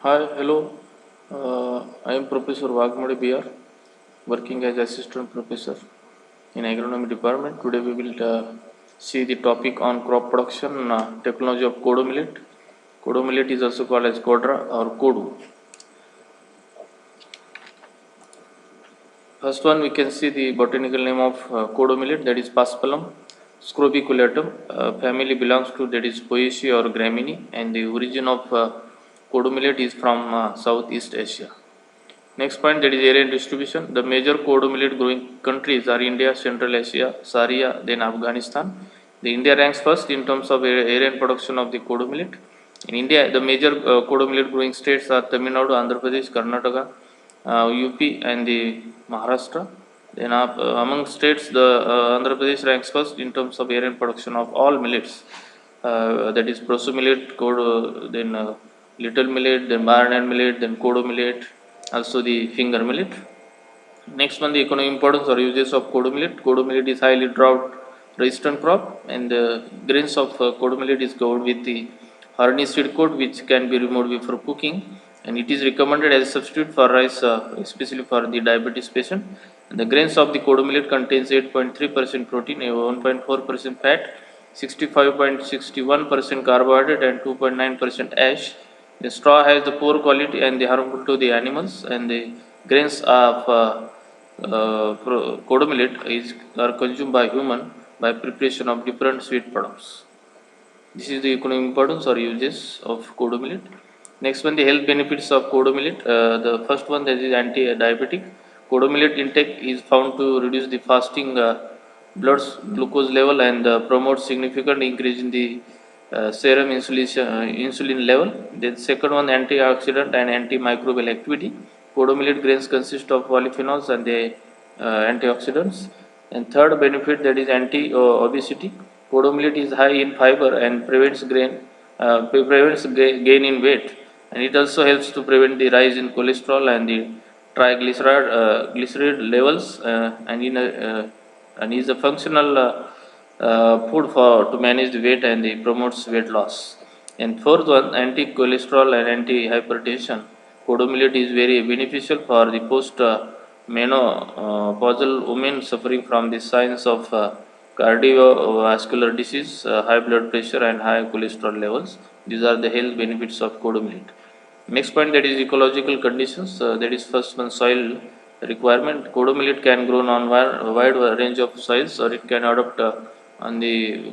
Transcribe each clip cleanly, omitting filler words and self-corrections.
Hi, hello. I am Professor Wagmudi BR, working as assistant professor in agronomy department. Today we will see the topic on crop production technology of kodo millet. Kodo millet is also called as kodra or kodu. First one we can see the botanical name of kodo millet, that is Paspalum scrobiculatum. Family belongs to, that is, Poaceae or Gramineae, and the origin of kodo millet is from Southeast Asia. Next point, that is area and distribution. The major kodo millet growing countries are India, Central Asia, Syria, then Afghanistan. The India ranks first in terms of area and production of the kodo millet. In India, the major kodo millet growing states are Tamil Nadu, Andhra Pradesh, Karnataka, UP, and the Maharashtra. Then among states, the Andhra Pradesh ranks first in terms of area and production of all millets. That is proso millet, kodo, then little millet, then barnyard millet, then kodo millet, also the finger millet. Next one, the economic importance or uses of kodo millet. Kodo millet is highly drought resistant crop, and the grains of kodo millet is covered with the horny seed coat, which can be removed before cooking, and it is recommended as a substitute for rice, especially for the diabetes patient. And the grains of the kodo millet contains 8.3% protein, 1.4% fat, 65.61% carbohydrate, and 2.9% ash. The straw has the poor quality and the harmful to the animals, and the grains of kodo millet are consumed by human by preparation of different sweet products. This is the economic importance or uses of kodo millet. Next one, the health benefits of kodo millet. The first one, that is anti-diabetic. Kodo millet intake is found to reduce the fasting blood glucose level and promote significant increase in the serum insulin level. Then second one, antioxidant and antimicrobial activity. Kodo millet grains consist of polyphenols and the antioxidants. And third benefit, that is anti-obesity. Kodo millet is high in fiber and prevents gain in weight, and it also helps to prevent the rise in cholesterol and the triglyceride levels, and is a functional food for to manage the weight and it promotes weight loss. And fourth one, anti-cholesterol and anti-hypertension. Kodo millet is very beneficial for the post menopausal women suffering from the signs of cardiovascular disease, high blood pressure, and high cholesterol levels. These are the health benefits of kodo millet. Next point, that is ecological conditions. That is first one, soil requirement. Kodo millet can grow on wide range of soils, or it can adapt on the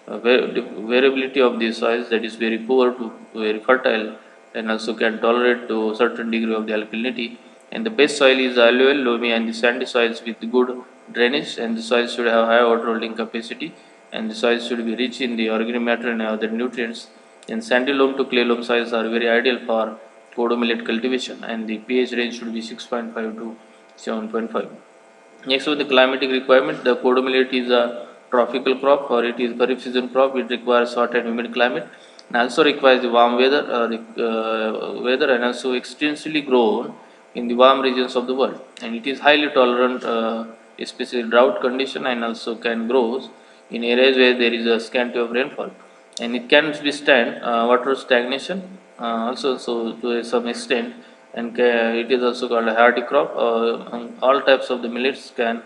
variability of the soils, that is very poor to very fertile, and also can tolerate to certain degree of the alkalinity. And the best soil is alluvial, loamy, and the sandy soils with good drainage, and the soil should have high water holding capacity, and the soil should be rich in the organic matter and other nutrients. And sandy loam to clay loam soils are very ideal for kodo millet cultivation, and the pH range should be 6.5 to 7.5. Next, with the climatic requirement, the kodo millet is a tropical crop, or it is kharif season crop. It requires hot and humid climate, and also requires the warm weather, and also extensively grown in the warm regions of the world. And it is highly tolerant, especially drought condition, and also can grow in areas where there is a scanty of rainfall, and it can withstand water stagnation also, so to some extent, and it is also called a hardy crop. All types of the millets can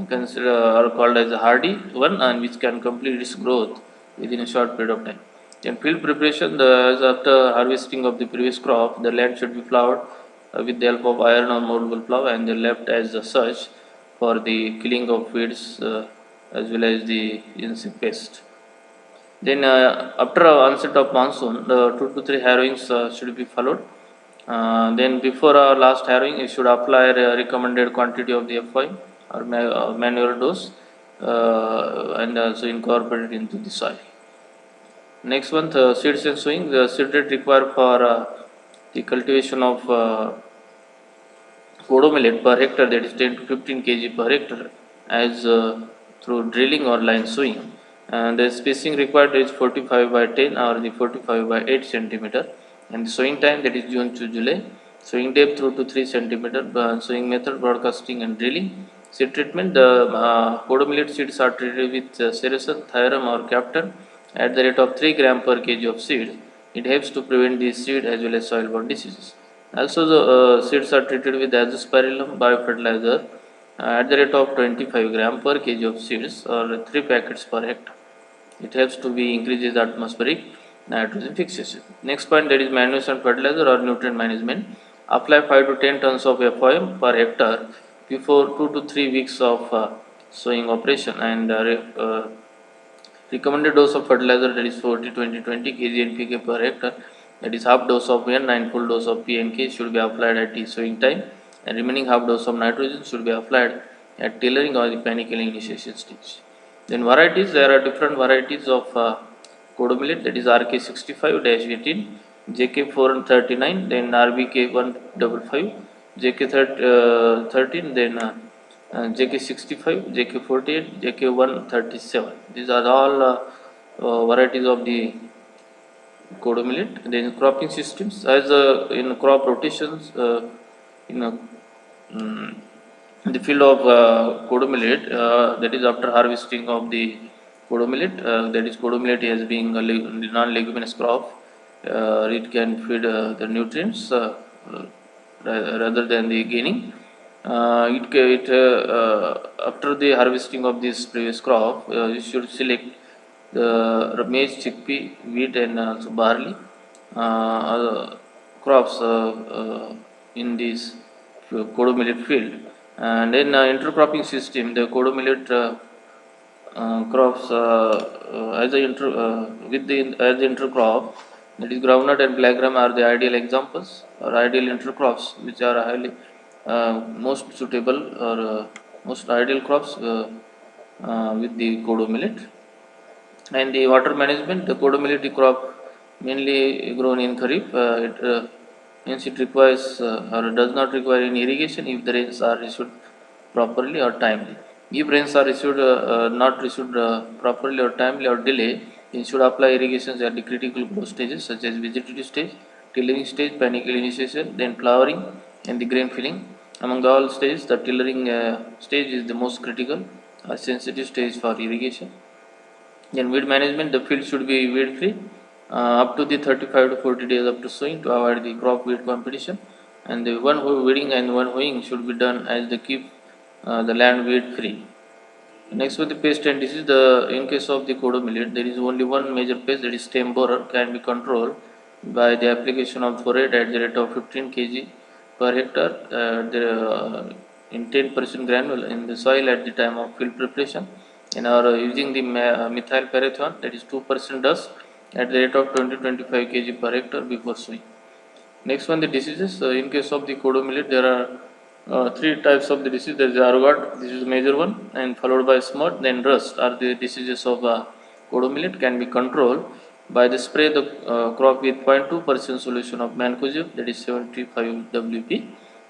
consider are called as a hardy one, and which can complete its growth within a short period of time. In field preparation, after harvesting of the previous crop, the land should be plowed with the help of iron or movable plow, and they left as such for the killing of weeds as well as the insect pest. Then after onset of monsoon, the 2 to 3 harrowings should be followed. Then before our last harrowing, you should apply a recommended quantity of the FY or manual dose, and also incorporate it into the soil. Next one, seeds and sowing. The seed rate required for the cultivation of kodo millet per hectare, that is 10 to 15 kg per hectare, as through drilling or line sowing. And the spacing required is 45 by 10 or the 45 by 8 centimeter, and the sowing time, that is June to July. Sowing depth 2 to 3 centimeter. Sowing method, broadcasting and drilling. Seed treatment, the kodo millet seeds are treated with Sericin, Thyram or Captain at the rate of 3 gram per kg of seed It helps to prevent the seed as well as soil-borne diseases. Also, the seeds are treated with azospirillum biofertilizer at the rate of 25 gram per kg of seeds or 3 packets per hectare. It helps to be increases the atmospheric nitrogen fixation. Next point, that is manure and fertilizer or nutrient management. Apply 5 to 10 tons of FOM per hectare before 2 to 3 weeks of sowing operation, and recommended dose of fertilizer, that is 40-20-20 kg NPK per hectare, that is half dose of N and full dose of PNK should be applied at the sowing time, and remaining half dose of nitrogen should be applied at tillering or the panicling initiation stage. Then varieties, there are different varieties of kodo millet, that is RK65-18, JK439, then RBK155, JK13, then JK65, JK48, JK137. These are all varieties of the kodo millet. Then cropping systems, as in crop rotations, in mm, the field of kodo millet, that is after harvesting of the kodo millet, that is kodo millet as being a non-leguminous crop, it can feed the nutrients rather than the gaining. After the harvesting of this previous crop, you should select the maize, chickpea, wheat, and also barley crops in this kodo millet field. And in intercropping system, the kodo millet crops as a with the as the intercrop, that is groundnut and black gram are the ideal examples or ideal intercrops which are highly most suitable or most ideal crops with the kodo millet. And the water management, the kodo millet crop mainly grown in Kharif. Hence it requires or does not require any irrigation if the rains are issued properly or timely. If rains are issued not issued properly or timely or delay, then should apply irrigations at the critical growth stages such as vegetative stage, tillering stage, panicle initiation, then flowering and the grain filling. Among all stages, the tillering stage is the most critical, sensitive stage for irrigation. Then weed management, the field should be weed free up to the 35 to 40 days after sowing to avoid the crop weed competition. And the one weeding and one hoeing should be done as they keep the land weed free. Next with the pest and disease, in case of the kodo millet, there is only one major pest, that is stem borer, can be controlled by the application of borate at the rate of 15 kg per hectare in 10% granule in the soil at the time of field preparation, and are using the methyl parathion, that is 2% dust at the rate of 20-25 kg per hectare before sowing. Next one, the diseases. In case of the kodo millet, there are three types of the disease. There is argot, this is the major one, and followed by smut, then rust are the diseases of kodo millet, can be controlled by the spray the crop with 0.2% solution of mancozeb, that is 75 WP,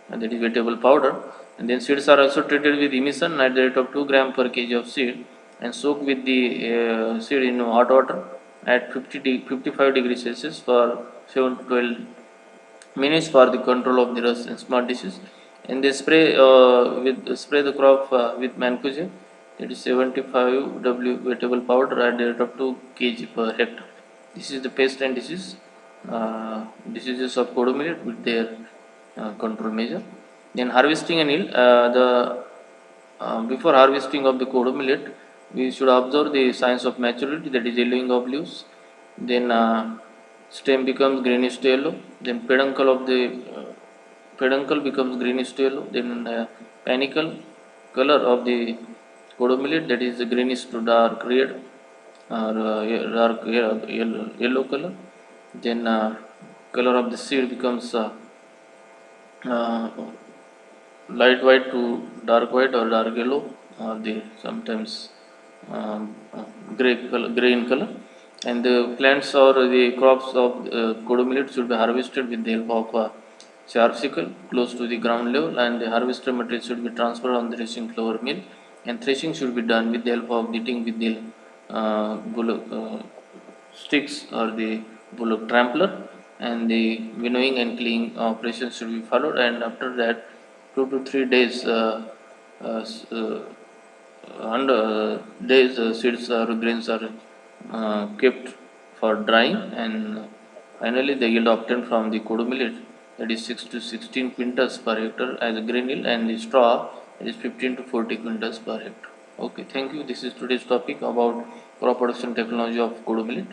and that is vegetable powder. And then seeds are also treated with emission at the rate of 2 gram per kg of seed, and soak with the seed in hot water at 55 degrees Celsius for 7 to 12 minutes for the control of the rust and smut disease. And they spray the crop with mancozeb, that is 75 W vegetable powder at the rate of 2 kg per hectare. This is the pest and diseases of kodo millet with their control measure. Then harvesting and yield. Before harvesting of the kodo millet, we should observe the signs of maturity, that is yellowing of leaves. Then stem becomes greenish to yellow. Then peduncle becomes greenish to yellow. Then panicle color of the kodo millet, that is greenish to dark red or dark yellow color. Then color of the seed becomes uh, light white to dark white or dark yellow, or the sometimes gray in color. And the plants or the crops of kodo millet should be harvested with the help of a sharp sickle close to the ground level, and the harvested material should be transferred on the threshing floor mill, and threshing should be done with the help of beating with the bullock sticks or the bullock trampler, and the winnowing and cleaning operations should be followed. And after that, 2 to 3 days under days seeds or grains are kept for drying, and Finally, the yield obtained from the kodu millet, that is 6 to 16 quintals per hectare as a grain yield, and the straw, that is 15 to 40 quintals per hectare. Okay, thank you. This is today's topic about crop production technology of kodu millet.